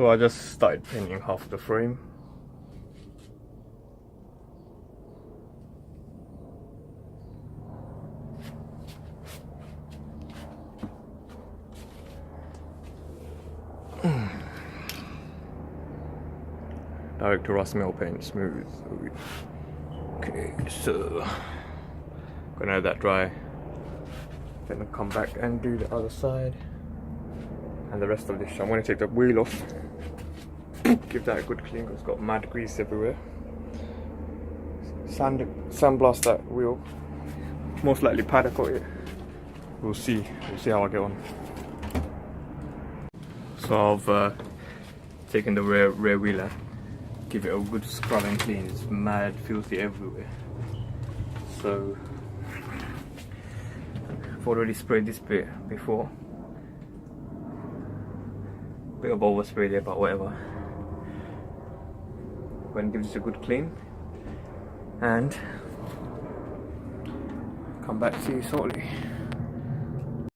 So I just started painting half the frame. Direct to rust metal paint, smooth. Okay, so gonna let that dry. Then I'll come back and do the other side. And the rest of this, I'm gonna take the wheel off. Give that a good clean because it's got mad grease everywhere. Sandblast that wheel. Most likely powder coat it. We'll see how I get on. So I've taken the rear wheeler. Give it a good scrub and clean. It's mad filthy everywhere. So I've already sprayed this bit before. Bit of overspray there, but whatever. Go and give this a good clean and come back to you shortly.